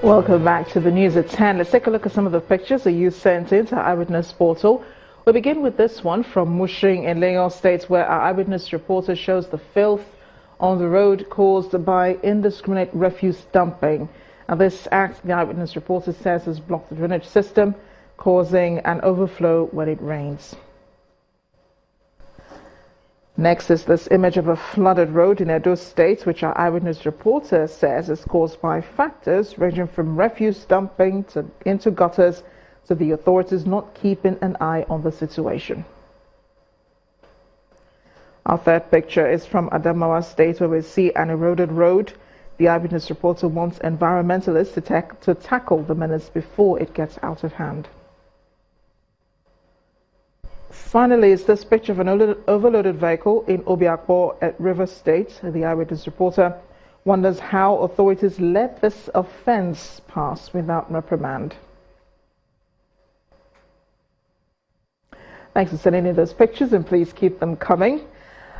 Welcome back to the news at 10. Let's take a look at some of the pictures that you sent into our Eyewitness portal. We'll begin with this one from Mushing in Lagos State, where our Eyewitness reporter shows the filth on the road caused by indiscriminate refuse dumping. And this act, the Eyewitness reporter says, has blocked the drainage system, causing an overflow when it rains. Next is this image of a flooded road in Edo State, which our Eyewitness reporter says is caused by factors ranging from refuse dumping into gutters to the authorities not keeping an eye on the situation. Our third picture is from Adamawa State, where we see an eroded road. The Eyewitness reporter wants environmentalists to tackle the menace before it gets out of hand. Finally, is this picture of an overloaded vehicle in Obiakpo at River State. The Eyewitness reporter wonders how authorities let this offense pass without reprimand. Thanks for sending in those pictures, and please keep them coming.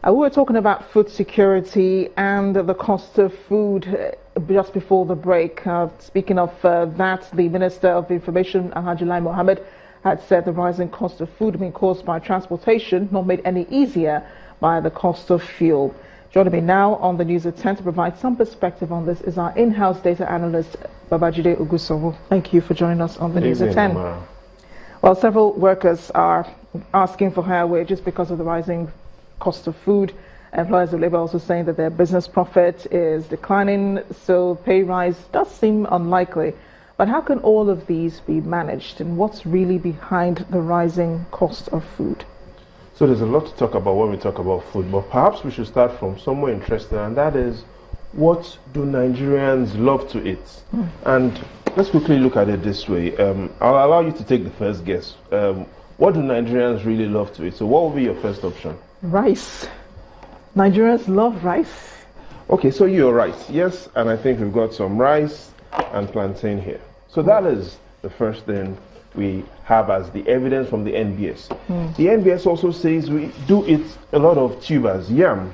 We were talking about food security and the cost of food just before the break. Speaking of that, the Minister of Information, Alhaji Lai Mohammed, had said the rising cost of food being caused by transportation, not made any easier by the cost of fuel. Joining me now on the News at 10 to provide some perspective on this is our in-house data analyst, Babajide Ogusowo. Thank you for joining us on the News at 10. Well, several workers are asking for higher wages because of the rising cost of food. Employers of Labour also saying that their business profit is declining, so pay rise does seem unlikely. But how can all of these be managed, and what's really behind the rising cost of food? So there's a lot to talk about when we talk about food, but perhaps we should start from somewhere interesting, and that is, what do Nigerians love to eat? And let's quickly look at it this way. I'll allow you to take the first guess. What do Nigerians really love to eat? So what would be your first option? Rice. Nigerians love rice. Okay, so you're right. Yes, and I think we've got some rice and plantain here. So that is the first thing we have as the evidence from the NBS. The NBS also says we do eat a lot of tubers, yam.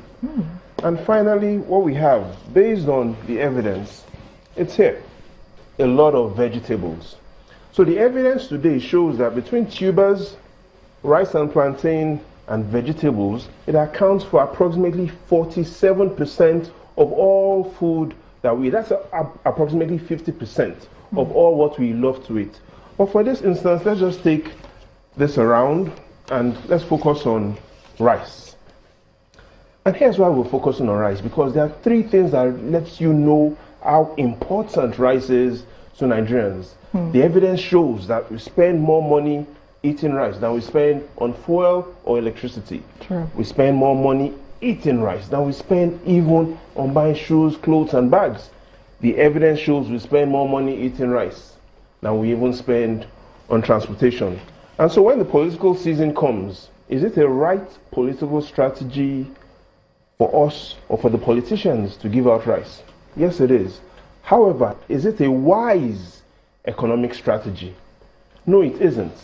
And finally, what we have, based on the evidence, it's here, a lot of vegetables. So the evidence today shows that between tubers, rice and plantain, and vegetables, it accounts for approximately 47% of all food that we eat. That's approximately 50% of all what we love to eat. But for this instance, let's just take this around and let's focus on rice. And here's why we're focusing on rice, because there are three things that lets you know how important rice is to Nigerians. The evidence shows that we spend more money eating rice than we spend on fuel or electricity. We spend more money eating rice than we spend even on buying shoes, clothes and bags. The evidence shows we spend more money eating rice than we even spend on transportation. And so when the political season comes, is it a right political strategy for us or for the politicians to give out rice? Yes, it is. However, is it a wise economic strategy? No, it isn't.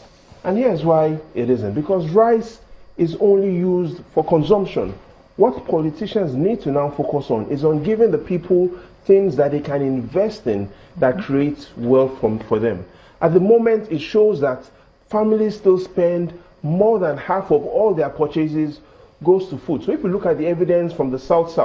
And here's why it isn't. Because rice is only used for consumption. What politicians need to now focus on is on giving the people things that they can invest in that creates wealth for them. At the moment, it shows that families still spend more than half of all their purchases goes to food. So if you look at the evidence from the South,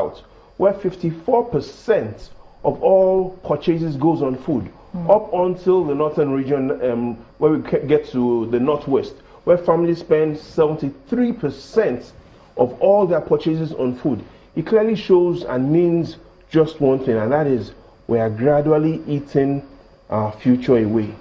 where 54% of all purchases goes on food, up until the northern region, where we get to the northwest, where families spend 73% of all their purchases on food. It clearly shows and means just one thing, and that is we are gradually eating our future away.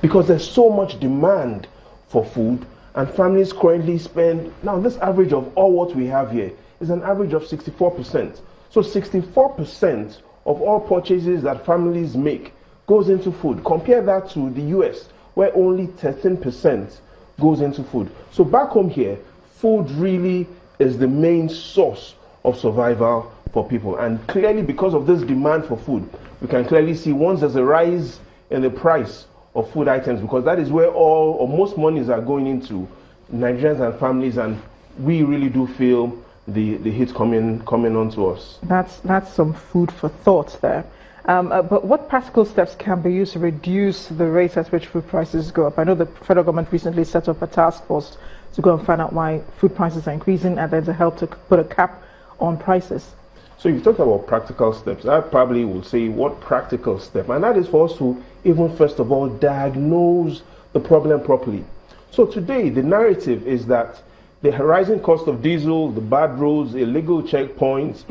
Because there's so much demand for food, and families currently spend, now this average of all what we have here is an average of 64%. So 64% of all purchases that families make goes into food. Compare that to the US, where only 13% goes into food. So back home here, food really is the main source of survival for people. And clearly, because of this demand for food, we can clearly see once there's a rise in the price of food items, because that is where all or most monies are going into Nigerians and families, and we really do feel the hit coming onto us. That's some food for thought there. But what practical steps can be used to reduce the rate at which food prices go up? I know the federal government recently set up a task force to go and find out why food prices are increasing and then to help to put a cap on prices. So you talked about practical steps. I probably will say what practical step, and that is for us to even first of all diagnose the problem properly. So today the narrative is that the rising cost of diesel, the bad roads, illegal checkpoints,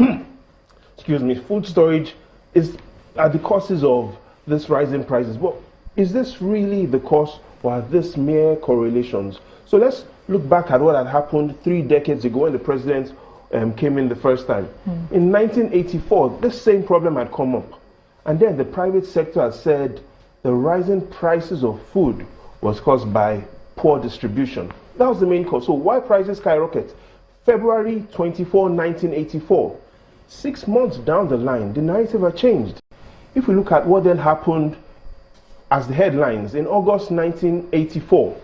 food storage are the causes of this rising prices. But is this really the cause, or are this mere correlations? So let's look back at what had happened 3 decades ago when the president came in the first time. In 1984, this same problem had come up. And then the private sector had said the rising prices of food was caused by poor distribution. That was the main cause. So why prices skyrocket? February 24, 1984. 6 months down the line, the narrative had changed. If we look at what then happened as the headlines, in August 1984,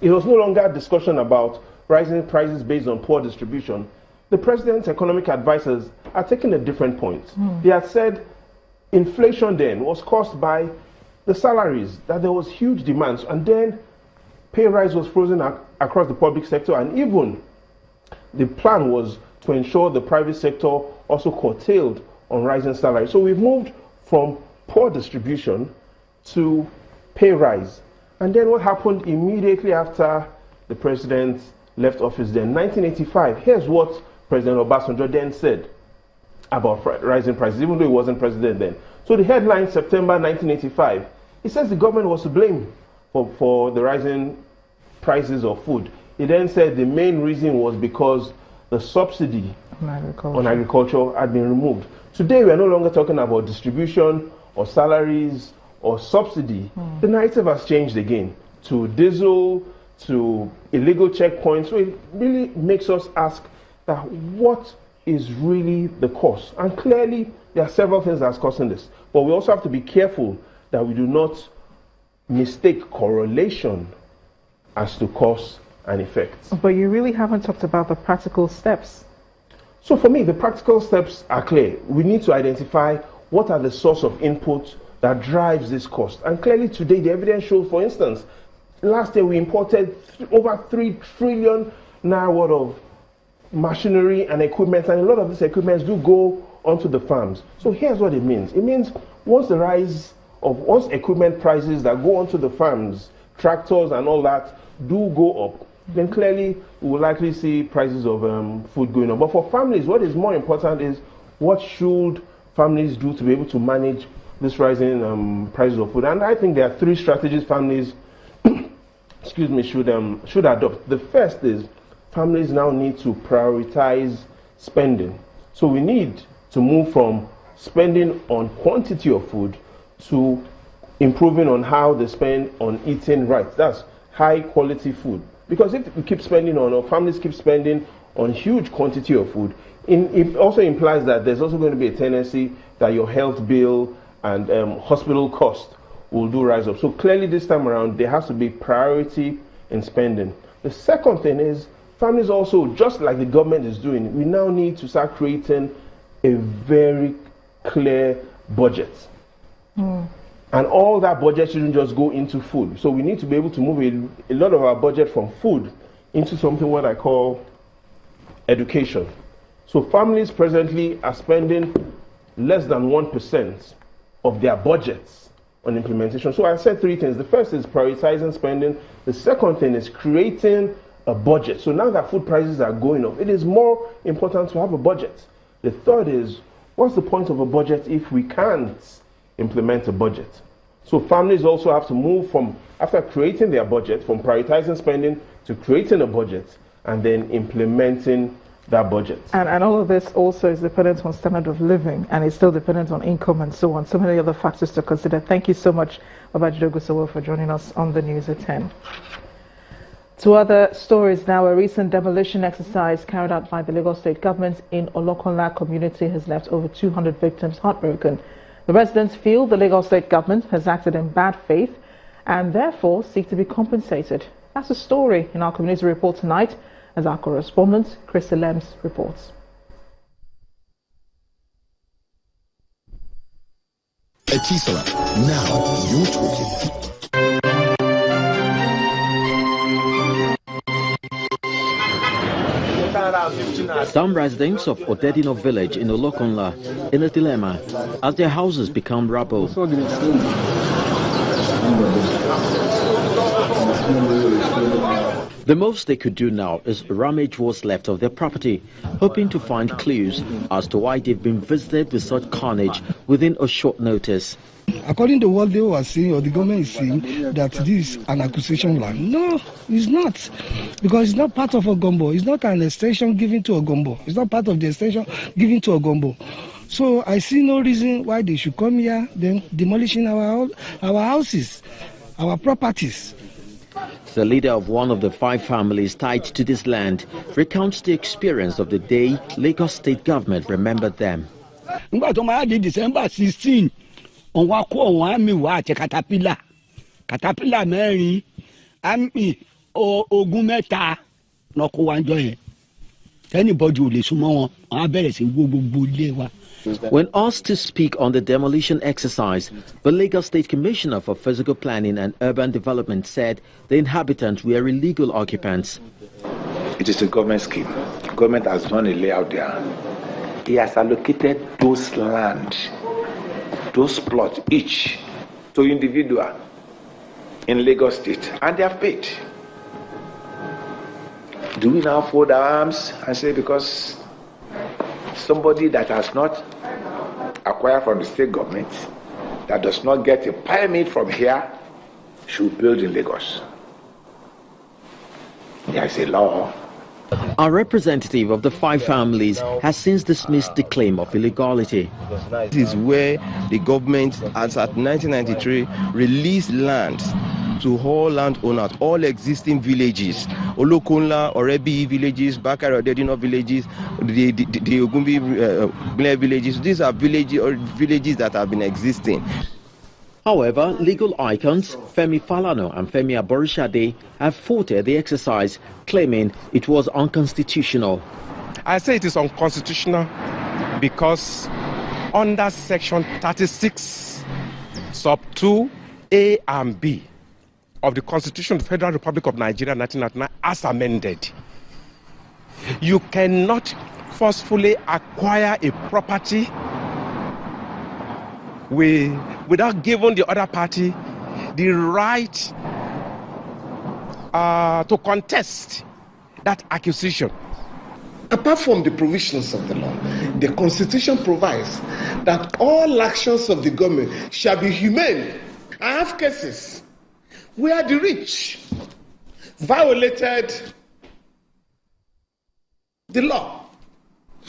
it was no longer a discussion about rising prices based on poor distribution. The president's economic advisors are taking a different point. They had said inflation then was caused by the salaries, that there was huge demands, and then pay rise was frozen across the public sector, and even the plan was to ensure the private sector also curtailed on rising salaries. So we've moved from poor distribution to pay rise. And then what happened immediately after the president left office then? 1985, here's what President Obasanjo then said about rising prices, even though he wasn't president then. So the headline, September 1985, it says the government was to blame for the rising prices of food. He then said the main reason was because the subsidy on agriculture had been removed. Today we are no longer talking about distribution or salaries or subsidy. The narrative has changed again to diesel, to illegal checkpoints. So it really makes us ask that what is really the cause? And clearly there are several things that's causing this. But we also have to be careful that we do not mistake correlation as to cause and effect. But you really haven't talked about the practical steps. So for me, the practical steps are clear. We need to identify what are the source of input that drives this cost. And clearly today, the evidence shows, for instance, last year we imported over 3 trillion naira worth of machinery and equipment, and a lot of these equipments do go onto the farms. So here's what it means. It means once equipment prices that go onto the farms, tractors and all that, do go up, then clearly we will likely see prices of food going up. But for families, what is more important is what should families do to be able to manage this rising prices of food. And I think there are 3 strategies families should adopt. The first is families now need to prioritize spending. So we need to move from spending on quantity of food to improving on how they spend on eating right. That's high quality food. Because if we keep spending on, or families keep spending on huge quantity of food, it also implies that there's also going to be a tendency that your health bill and hospital cost will do rise up. So clearly this time around, there has to be priority in spending. The second thing is families also, just like the government is doing, we now need to start creating a very clear budget. And all that budget shouldn't just go into food. So we need to be able to move a lot of our budget from food into something what I call education. So families presently are spending less than 1% of their budgets on implementation. So I said 3 things. The first is prioritizing spending. The second thing is creating a budget. So now that food prices are going up, it is more important to have a budget. The third is, what's the point of a budget if we can't implement a budget? So families also have to move from, after creating their budget, from prioritizing spending to creating a budget and then implementing that budget. And all of this also is dependent on standard of living, and it's still dependent on income and so on. So many other factors to consider. Thank you so much, Babajide Ogusowo, for joining us on the news at 10. To other stories now, a recent demolition exercise carried out by the Lagos State government in Okola community has left over 200 victims heartbroken. The residents feel the Lagos State government has acted in bad faith and therefore seek to be compensated. That's a story in our community report tonight, as our correspondent, Chris Lems, reports. Etisalat, now you're talking. Some residents of Odedino village in Okola in a dilemma as their houses become rubble. The most they could do now is rummage what's left of their property, hoping to find clues as to why they've been visited with such carnage within a short notice. According to what they were saying, or the government is saying, that this is an acquisition land. No, it's not. Because it's not part of Ogombo. It's not an extension given to Ogombo. It's not part of the extension given to Ogombo. So I see no reason why they should come here, then demolishing our houses, our properties. The leader of one of the 5 families tied to this land recounts the experience of the day Lagos state government remembered them. December 16. On wa ko on ami wa che caterpillar mẹ́rin ami ogun mẹ́ta no ko wa njo yen anybody ò lè súnmọ́ wọn a bẹ̀rẹ̀ sí wo gbogbo ilé wa. When asked to speak on the demolition exercise, the Lagos State Commissioner for Physical Planning and Urban Development said the inhabitants were illegal occupants. It is a government scheme. Government has done a layout there. He has allocated those land, those plots each to individual in Lagos State, and they have paid. Do we now fold our arms and say because somebody that has not acquired from the state government, that does not get a permit from here, should build in Lagos? There is a law. A representative of the 5 families has since dismissed the claim of illegality. This is where the government, as at 1993, released land to all landowners, all existing villages, Olokola, Orebi villages, Bakari Odedino villages, the Ogumbi villages. These are villages that have been existing. However, legal icons Femi Falana and Femi Aborishade have faulted the exercise, claiming it was unconstitutional. I say it is unconstitutional because under Section 36, Sub 2, A and B of the Constitution of the Federal Republic of Nigeria 1999 as amended, you cannot forcefully acquire a property without giving the other party the right to contest that acquisition. Apart from the provisions of the law, the Constitution provides that all actions of the government shall be humane. I have cases where the rich violated the law,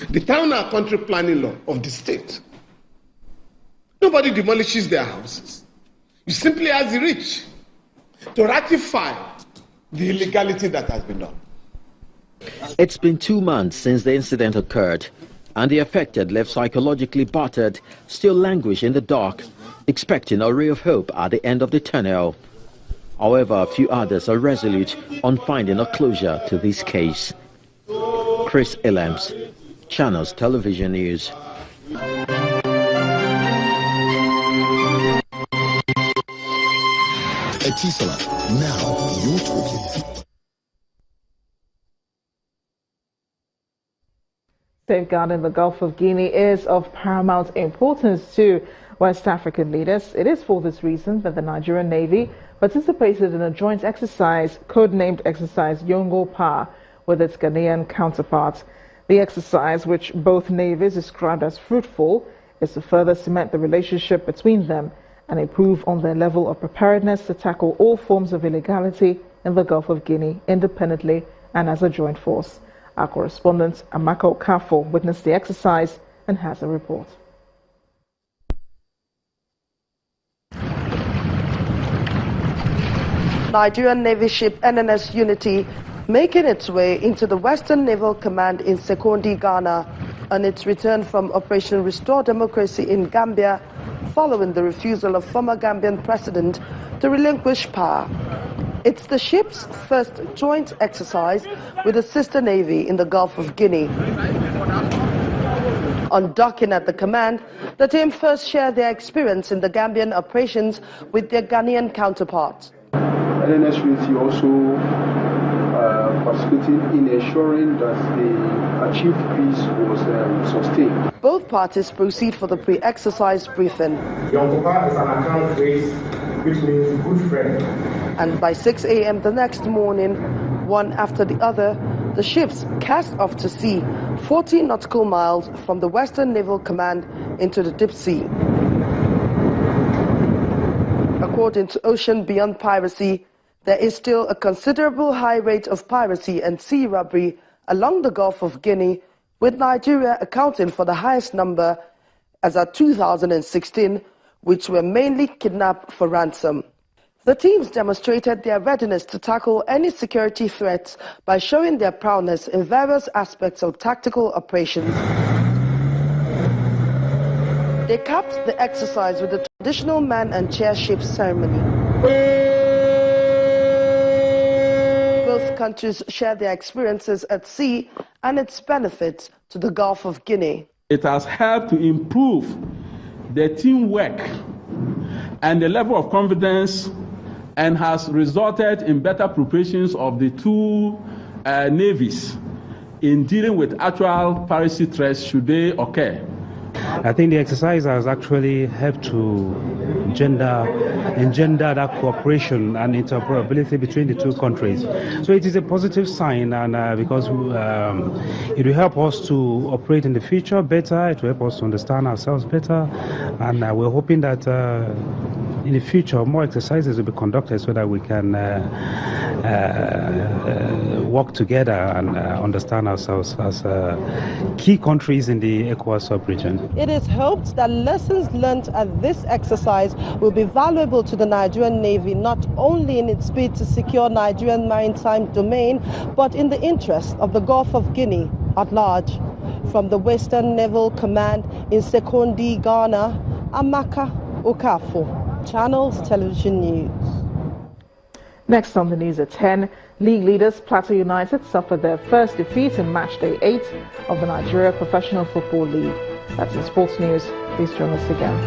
the town and country planning law of the state. Nobody demolishes their houses. You simply ask the rich to ratify the illegality that has been done. It's been 2 months since the incident occurred, and the affected, left psychologically battered, still languish in the dark, expecting a ray of hope at the end of the tunnel. However, a few others are resolute on finding a closure to this case. Chris Elams, Channels Television News. Etisalat, now you're talking. Safeguarding the Gulf of Guinea is of paramount importance to West African leaders. It is for this reason that the Nigerian Navy participated in a joint exercise, codenamed Exercise Yongo Pa, with its Ghanaian counterpart. The exercise, which both navies described as fruitful, is to further cement the relationship between them and improve on their level of preparedness to tackle all forms of illegality in the Gulf of Guinea independently and as a joint force. Our correspondent Amaka Okafo witnessed the exercise and has a report. Nigerian Navy ship NNS Unity making its way into the Western Naval Command in Sekondi, Ghana, on its return from Operation Restore Democracy in Gambia, following the refusal of former Gambian president to relinquish power. It's the ship's first joint exercise with a sister navy in the Gulf of Guinea. On docking at the command, the team first shared their experience in the Gambian operations with their Ghanaian counterparts. NNS unity also participated in ensuring that the achieved peace was sustained. Both parties proceed for the pre-exercise briefing. The Okola is an account phrase which means good friend. And by 6 a.m. the next morning, one after the other, the ships cast off to sea 40 nautical miles from the Western Naval Command into the deep sea. According to Ocean Beyond Piracy, there is still a considerable high rate of piracy and sea robbery along the Gulf of Guinea, with Nigeria accounting for the highest number as at 2016, which were mainly kidnapped for ransom. The teams demonstrated their readiness to tackle any security threats by showing their prowess in various aspects of tactical operations. They capped the exercise with the traditional man and chair ship ceremony. Both countries share their experiences at sea and its benefits to the Gulf of Guinea. It has helped to improve the teamwork and the level of confidence, and has resulted in better preparations of the two navies in dealing with actual piracy threats should they occur. I think the exercise has actually helped to engender that cooperation and interoperability between the two countries. So it is a positive sign, and because it will help us to operate in the future better, it will help us to understand ourselves better, and we're hoping that in the future more exercises will be conducted so that we can work together and understand ourselves as key countries in the ECOWAS sub-region. It is hoped that lessons learned at this exercise will be valuable to the Nigerian Navy, not only in its bid to secure Nigerian maritime domain, but in the interest of the Gulf of Guinea at large. From the Western Naval Command in Sekondi, Ghana, Amaka Okafo, Channels Television News. Next on the news at 10, league leaders Plateau United suffered their first defeat in match day 8 of the Nigeria Professional Football League. That's in sports news. Please join us again.